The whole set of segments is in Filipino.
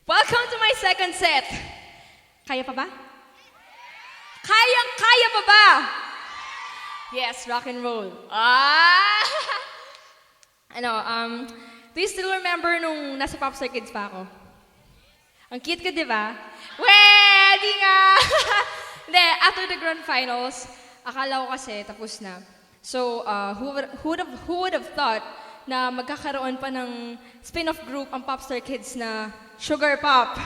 Welcome to my second set. Kaya pa ba? Kaya pa ba? Yes, rock and roll. Do you still remember nung nasa Popstar Kids pa ako? Ang cute ko, di ba? Di nga! Hindi, after the grand finals, akala ko kasi tapos na. So, who would have thought na magkakaroon pa ng spin-off group ang Popstar Kids na Sugar Pop.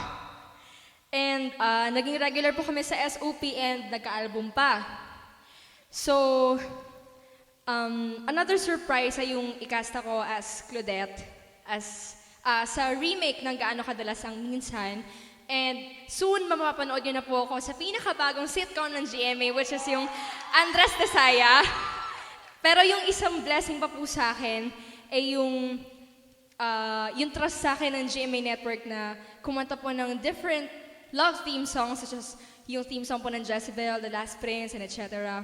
And naging regular po kami sa SOP and nagka-album pa. So, another surprise ay yung ikasta ko as Claudette sa remake ng Gaano Kadalas Ang Minsan. And soon, mapapanood nyo na po ako sa pinakabagong sitcom ng GMA, which is yung Andres Desaya. Pero yung isang blessing pa po sa akin ay yung trust sa akin ng GMA Network na kumanta po ng different love theme songs, such as yung theme song po ng Jezebel, The Last Prince, and etc.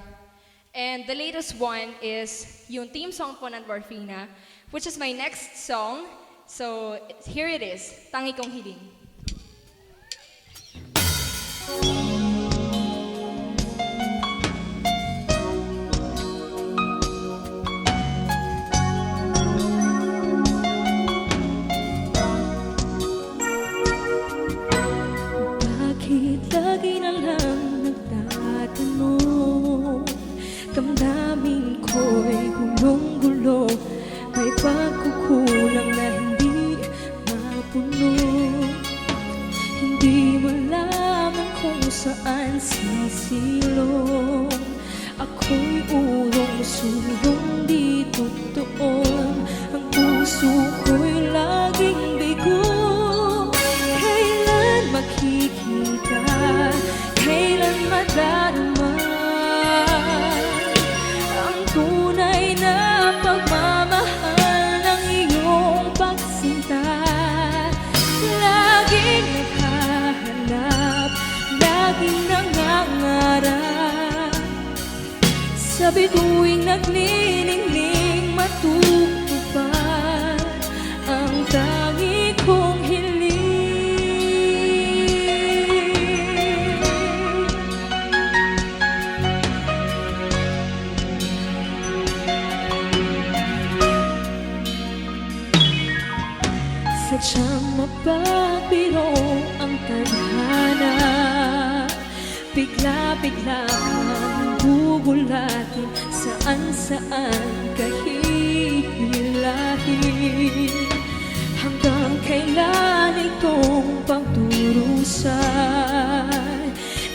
And the latest one is yung theme song po ng Morphina, which is my next song. So here it is, Tangi Kong Hiling. Bakit lagi na lang nagtatanong? Damdamin ko'y gulong-gulo, may pagkukulang na hindi mapuno. Hindi malaman kung saan sisilong. Ako'y urong-sulong di totoo. Ang puso ko'y laging bigo. Kailan makikita? Kailan madarama ang tunay na pagmamahal ng iyong pagsinta? Laging naghahanap, laging nangangarap, sa bituing nagniningning matutupad ang tangi kong hiling. Sadyang mapapiro ang tadhana, bigla-bigla kang gugulatin, saan-saan ka hihilahin. Hanggang kailan itong pagdurusan?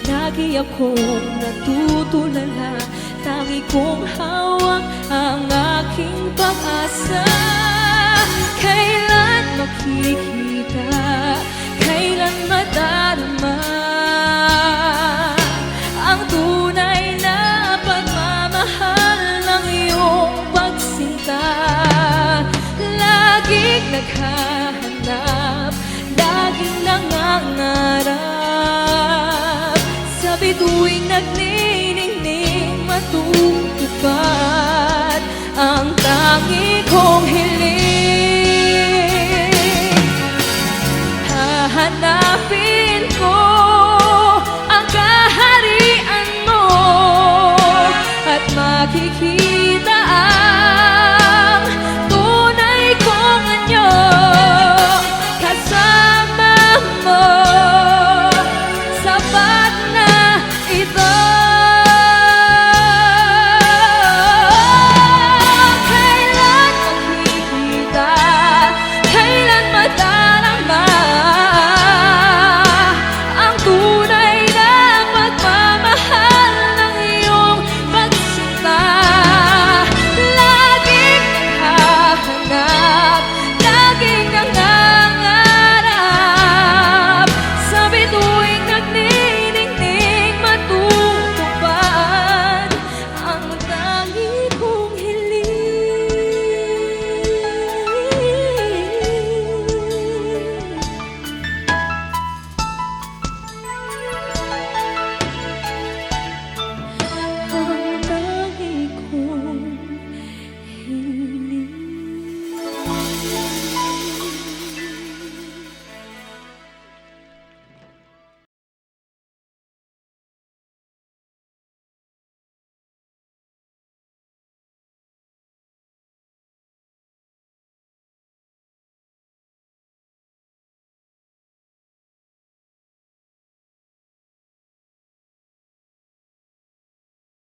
Lagi akong natutulala, tangi kong hawak ang aking pag-asa. Kailan makikita? Kailan madarama ang tunay na pagmamahal ng iyong pagsinta? Laging naghahanap, laging nangangarap, sa bituing nagniningning matutupad ang tangi kong hiling.